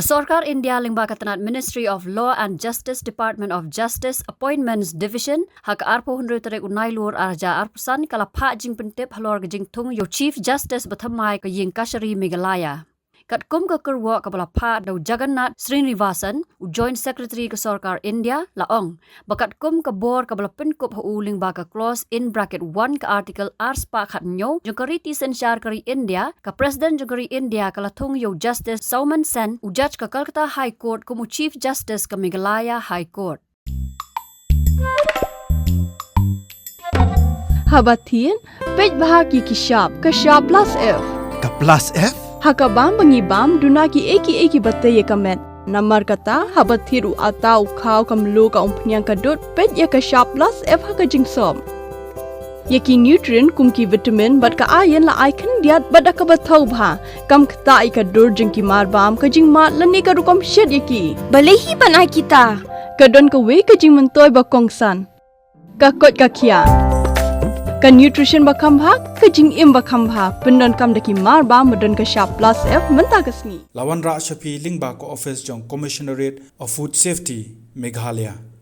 Kesorkar India lingba katanat Ministry of Law and Justice Department of Justice Appointments Division hak arpo hundred terek unai lur arja arpusan kala pha jing pentep halor jing Thung yo Chief Justice bathamai ka ying Kashari Meghalaya. Kat kum ka Kyrwoh ka bala pha do Jagannath Srinivasan Joint Secretary Kesorkar India laong bakat kum ka bor ka bala penkup hu lingba ka clause in bracket 1 ka article arspa khat nyo jengkari tisen syar kari India ka President jengkari India kala Thung yo Justice Sauman Sen judge ka Calcutta High Court kumu Chief Justice ka Meghalaya High Court. Habatin pej bahagi kishap ka sharp plus F Ka plus F? Hakabam bangibam dunaki eki bataye kamet. Namar kata habathiru atau kau kamlu ka umpnyang kadut pet ya ka sharp plus F haka jingsom. Yaki nutrient kumki vitamin bat ka iron la icon diat bat ka bathau bha kam kta ka dur jingki marbam ka jing mat lani ka rukom shed yaki. Balehi banai kita. Kadon ka we ka jing mentoy ba kongsan. Ka kot ka kia. Ka nutrition bakam bha ka jing im bakam bha pendon kam daki marba modon ka sharp plus F menta kasni Lawan Ra Shafi Lingba ko office jong Commissionerate of Food Safety Meghalaya.